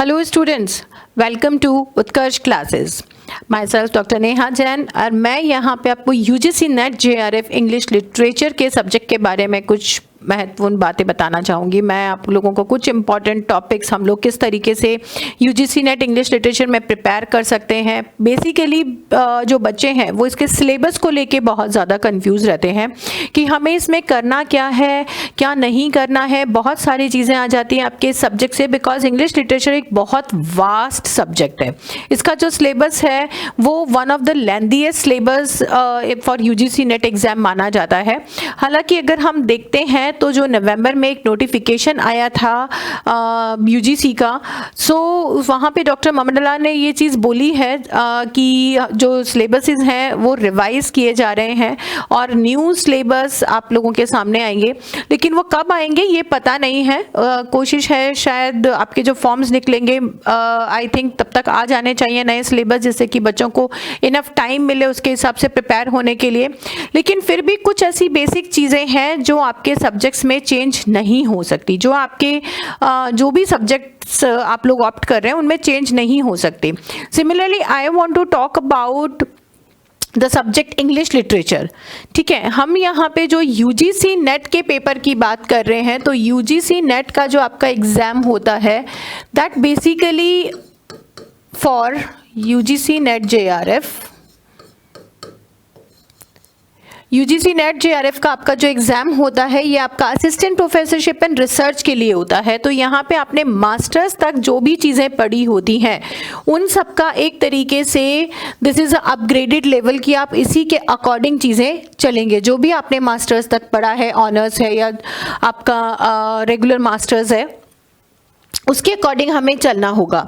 Hello students, welcome to Utkarsh classes. Myself doctor Neha Jain और मैं यहाँ पे आपको UGC NET JRF English literature के सब्जेक्ट के बारे में कुछ महत्वपूर्ण बातें बताना चाहूँगी। मैं आप लोगों को कुछ इंपॉर्टेंट टॉपिक्स हम लोग किस तरीके से यूजीसी नेट इंग्लिश लिटरेचर में प्रिपेयर कर सकते हैं। बेसिकली जो बच्चे हैं वो इसके सिलेबस को लेके बहुत ज़्यादा कंफ्यूज रहते हैं कि हमें इसमें करना क्या है, क्या नहीं करना है। बहुत सारी चीज़ें आ जाती हैं आपके सब्जेक्ट से, बिकॉज इंग्लिश लिटरेचर एक बहुत वास्ट सब्जेक्ट है। इसका जो सिलेबस है वो one of the lengthiest syllabus for UGC net exam माना जाता है। हालांकि अगर हम देखते हैं तो जो नवंबर में एक नोटिफिकेशन आया था यूजीसी का, सो वहाँ पे डॉक्टर ममडला ने ये चीज़ बोली है कि जो सिलेबसेस हैं वो रिवाइज किए जा रहे हैं और न्यू सिलेबस आप लोगों के सामने आएंगे। लेकिन वो कब आएंगे ये पता नहीं है। कोशिश है शायद आपके जो फॉर्म्स निकलेंगे आई थिंक तब तक आ जाने चाहिए नए सिलेबस, जिससे कि बच्चों को इनफ टाइम मिले उसके हिसाब से प्रिपेयर होने के लिए। लेकिन फिर भी कुछ ऐसी बेसिक चीज़ें हैं जो आपके सब्जेक्ट्स में चेंज नहीं हो सकती, जो आपके जो भी सब्जेक्ट्स आप लोग ऑप्ट कर रहे हैं उनमें चेंज नहीं हो सकती। Similarly I want to talk about the subject English literature. ठीक है, हम यहाँ पे जो यूजीसी नेट के पेपर की बात कर रहे हैं, तो यूजीसी नेट का जो आपका एग्जाम होता है that basically for UGC NET JRF, UGC NET JRF का आपका जो एग्जाम होता है ये आपका असिस्टेंट प्रोफेसरशिप एंड रिसर्च के लिए होता है। तो यहाँ पे आपने मास्टर्स तक जो भी चीज़ें पढ़ी होती हैं उन सब का एक तरीके से दिस इज अपग्रेडेड लेवल की आप इसी के अकॉर्डिंग चीज़ें चलेंगे। जो भी आपने मास्टर्स तक पढ़ा है, ऑनर्स है या आपका रेगुलर मास्टर्स है, उसके अकॉर्डिंग हमें चलना होगा।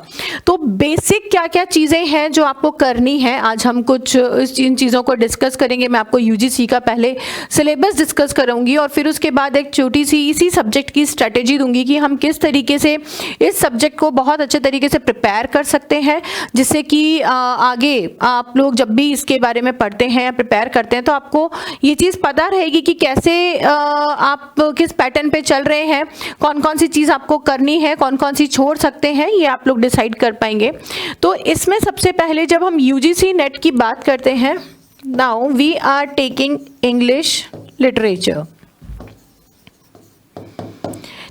तो बेसिक क्या क्या चीज़ें हैं जो आपको करनी है, आज हम कुछ इन चीज़ों को डिस्कस करेंगे। मैं आपको यूजीसी का पहले सिलेबस डिस्कस करूंगी और फिर उसके बाद एक छोटी सी इसी सब्जेक्ट की स्ट्रेटेजी दूंगी कि हम किस तरीके से इस सब्जेक्ट को बहुत अच्छे तरीके से प्रिपेयर कर सकते हैं, जिससे कि आगे आप लोग जब भी इसके बारे में पढ़ते हैं या प्रिपेयर करते हैं तो आपको ये चीज़ पता रहेगी कि कैसे आप किस पैटर्न पे चल रहे हैं, कौन कौन सी चीज़ आपको करनी है, कौन कौन सी छोड़ सकते हैं, ये आप लोग डिसाइड कर पाएंगे। तो इसमें सबसे पहले जब हम यूजीसी नेट की बात करते हैं, now we are taking English literature.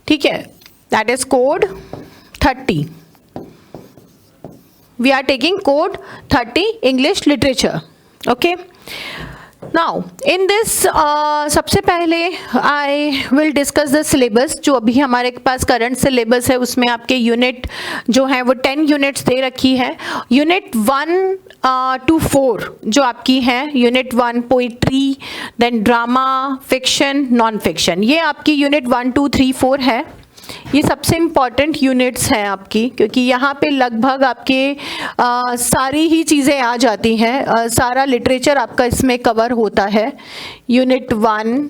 ठीक है, that is code 30। We are taking code 30 English literature. Okay, now in this सबसे पहले I will discuss the syllabus. जो अभी हमारे पास करंट सिलेबस है उसमें आपके यूनिट जो है वो 10 यूनिट्स दे रखी है। यूनिट 1 to 4 जो आपकी है, unit 1 poetry, then drama, fiction, non fiction, ये आपकी यूनिट 1 2 3 4 है। ये सबसे इम्पॉर्टेंट यूनिट्स हैं आपकी, क्योंकि यहाँ पे लगभग आपके सारी ही चीज़ें आ जाती हैं, सारा लिटरेचर आपका इसमें कवर होता है। यूनिट 1,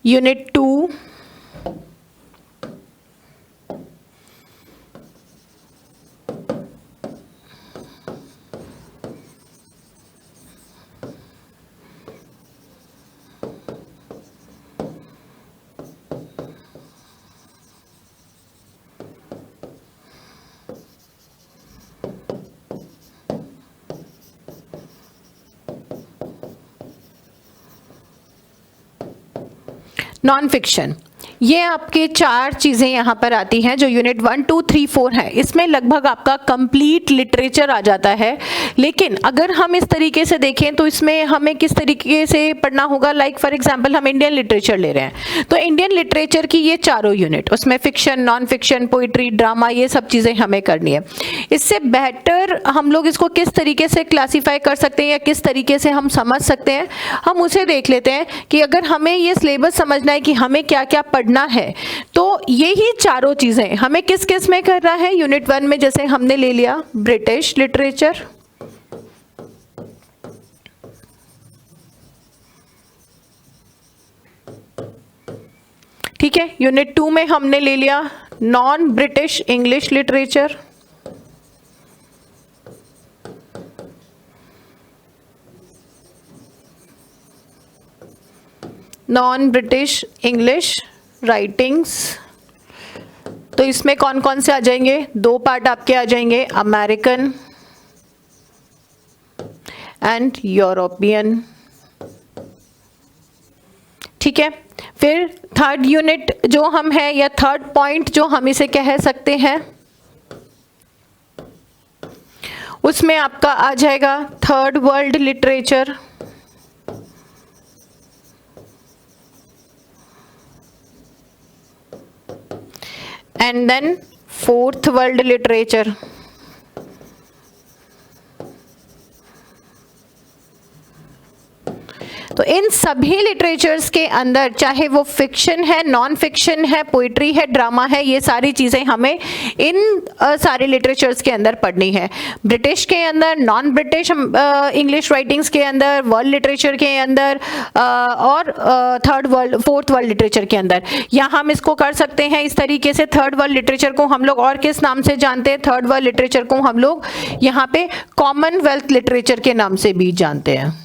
यूनिट 2, नॉन फिक्शन, ये आपके 4 चीज़ें यहाँ पर आती हैं जो यूनिट 1 2 3 4 है। इसमें लगभग आपका कंप्लीट लिटरेचर आ जाता है। लेकिन अगर हम इस तरीके से देखें तो इसमें हमें किस तरीके से पढ़ना होगा, लाइक फॉर एग्जांपल हम इंडियन लिटरेचर ले रहे हैं तो इंडियन लिटरेचर की ये चारों यूनिट, उसमें fiction, non fiction, poetry, drama, ये सब चीज़ें हमें करनी है। इससे बेहतर हम लोग इसको किस तरीके से क्लासीफाई कर सकते हैं या किस तरीके से हम समझ सकते हैं, हम उसे देख लेते हैं कि अगर हमें ये सिलेबस समझना है कि हमें क्या क्या पढ़ना है, तो यही चारों चीजें हमें किस किस में करना है। यूनिट 1 में जैसे हमने ले लिया ब्रिटिश लिटरेचर, ठीक है। यूनिट 2 में हमने ले लिया non British English literature, non British English writings, तो इसमें कौन कौन से आ जाएंगे, 2 पार्ट आपके आ जाएंगे, अमेरिकन एंड यूरोपियन, ठीक है। फिर थर्ड यूनिट जो हम है या थर्ड पॉइंट जो हम इसे कह सकते हैं, उसमें आपका आ जाएगा third world literature, and then fourth world literature. तो इन सभी लिटरेचर्स के अंदर, चाहे वो फिक्शन है, नॉन फिक्शन है, पोइट्री है, ड्रामा है, ये सारी चीज़ें हमें इन सारे लिटरेचर्स के अंदर पढ़नी है। ब्रिटिश के अंदर, नॉन ब्रिटिश इंग्लिश राइटिंग्स के अंदर, वर्ल्ड लिटरेचर के अंदर और फोर्थ वर्ल्ड लिटरेचर के अंदर। या हम इसको कर सकते हैं इस तरीके से, थर्ड वर्ल्ड लिटरेचर को हम लोग और किस नाम से जानते हैं, थर्ड वर्ल्ड लिटरेचर को हम लोग यहाँ पे कॉमनवेल्थ लिटरेचर के नाम से भी जानते हैं।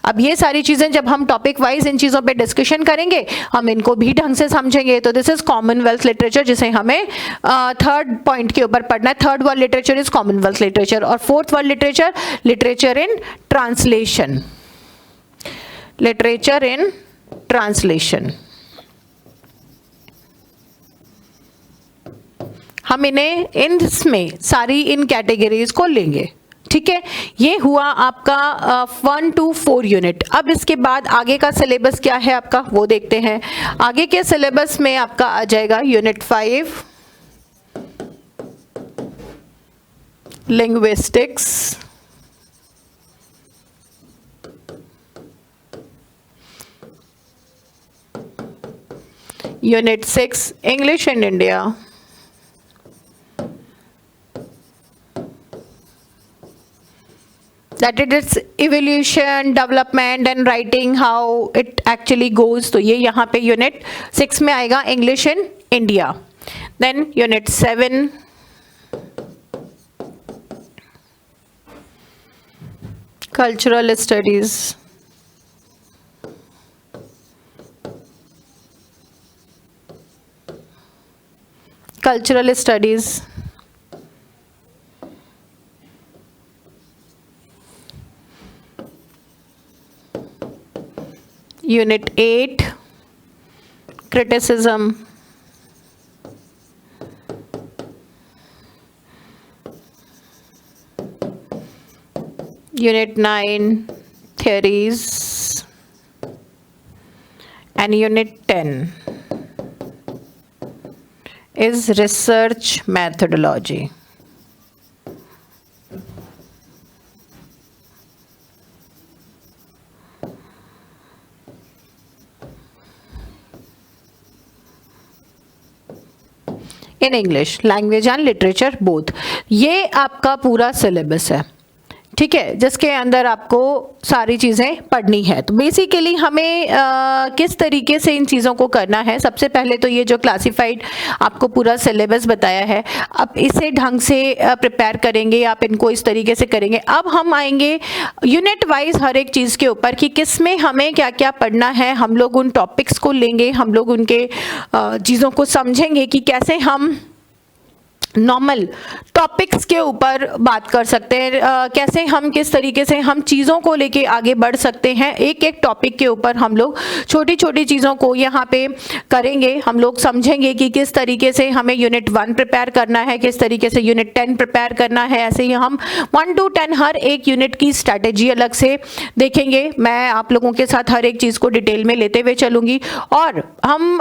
अब ये सारी चीजें जब हम टॉपिक वाइज इन चीजों पे डिस्कशन करेंगे, हम इनको भी ढंग से समझेंगे। तो दिस इज कॉमनवेल्थ लिटरेचर, जिसे हमें थर्ड पॉइंट के ऊपर पढ़ना है। Third world literature is commonwealth literature, और fourth world literature, literature in translation, literature in translation. हम इन्हें इसमें सारी इन कैटेगरीज को लेंगे, ठीक है। ये हुआ आपका 1 to 4 यूनिट। अब इसके बाद आगे का सिलेबस क्या है आपका, वो देखते हैं। आगे के सिलेबस में आपका आ जाएगा unit 5 linguistics, unit 6 English in India, that it is evolution, development and writing, how it actually goes। तो ये यहाँ पे यूनिट 6 में आएगा, English in India. Then unit 7 cultural studies, cultural studies. Unit 8 criticism, Unit 9 theories, and Unit 10 is research methodology। In English language and literature both. ये आपका पूरा syllabus है, ठीक है, जिसके अंदर आपको सारी चीज़ें पढ़नी है। तो बेसिकली हमें किस तरीके से इन चीज़ों को करना है, सबसे पहले तो ये जो क्लासिफाइड आपको पूरा सिलेबस बताया है, आप इसे ढंग से प्रिपेयर करेंगे, आप इनको इस तरीके से करेंगे। अब हम आएंगे यूनिट वाइज हर एक चीज़ के ऊपर कि किस में हमें क्या क्या पढ़ना है। हम लोग उन टॉपिक्स को लेंगे, हम लोग उनके चीज़ों को समझेंगे कि कैसे हम नॉर्मल टॉपिक्स के ऊपर बात कर सकते हैं, कैसे हम किस तरीके से हम चीज़ों को लेके आगे बढ़ सकते हैं। एक एक टॉपिक के ऊपर हम लोग छोटी छोटी चीज़ों को यहाँ पे करेंगे, हम लोग समझेंगे कि किस तरीके से हमें यूनिट 1 प्रिपेयर करना है, किस तरीके से यूनिट 10 प्रिपेयर करना है। ऐसे ही हम 1 to 10 हर एक यूनिट की स्ट्रैटेजी अलग से देखेंगे। मैं आप लोगों के साथ हर एक चीज़ को डिटेल में लेते हुए चलूँगी, और हम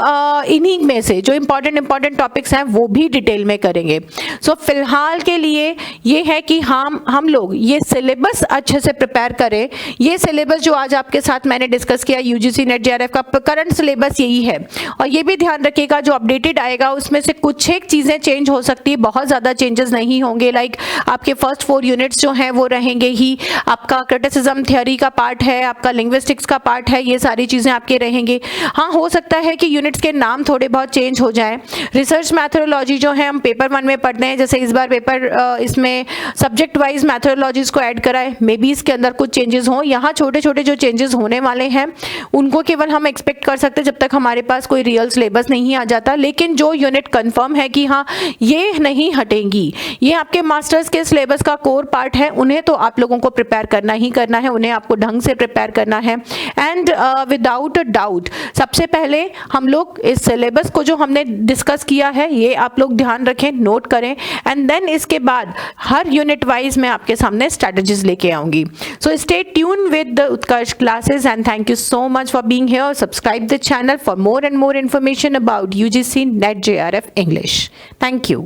इन्हीं में से जो इम्पॉर्टेंट टॉपिक्स हैं वो भी डिटेल में करेंगे। सो फिलहाल के लिए ये है कि हम लोग ये सिलेबस अच्छे से प्रिपेयर करें। ये सिलेबस जो आज आपके साथ मैंने डिस्कस किया यूजीसी नेट जेआरएफ का करंट सिलेबस यही है, और ये भी ध्यान रखिएगा जो अपडेटेड आएगा उसमें से कुछ एक चीज़ें चेंज हो सकती है, बहुत ज़्यादा चेंजेस नहीं होंगे। लाइक आपके फर्स्ट 4 यूनिट्स जो हैं वो रहेंगे ही, आपका क्रिटिसिज्म थ्योरी का पार्ट है, आपका लिंग्विस्टिक्स का पार्ट है, ये सारी चीज़ें आपके रहेंगे। हाँ, हो सकता है कि यूनिट्स के नाम थोड़े बहुत चेंज हो जाएं। रिसर्च मैथोडोलॉजी जो है हम पेपर 1 वन में पढ़ते हैं, जैसे इस बार पेपर इसमें सब्जेक्ट वाइज मैथोडोलॉजीज को ऐड करा है, मे बी इसके अंदर कुछ चेंजेस हों। यहाँ छोटे छोटे जो चेंजेस होने वाले हैं उनको केवल हम एक्सपेक्ट कर सकते हैं जब तक हमारे पास कोई रियल सिलेबस नहीं आ जाता। लेकिन जो यूनिट कंफर्म है कि हाँ ये नहीं हटेंगी, ये आपके मास्टर्स के सिलेबस का कोर पार्ट है, उन्हें तो आप लोगों को प्रिपेयर करना ही करना है, उन्हें आपको ढंग से प्रिपेयर करना है। एंड विदाउट अ डाउट सबसे पहले हम लोग इस सिलेबस को जो हमने डिस्कस किया है ये आप लोग ध्यान रखें, नोट करें, एंड देन इसके बाद हर यूनिट वाइज मैं आपके सामने स्ट्रेटजीज लेके आऊंगी। So stay tune with the Utkarsh classes and thank you so much for being here. Subscribe the channel for more and more information about UGC NET JRF English. Thank you.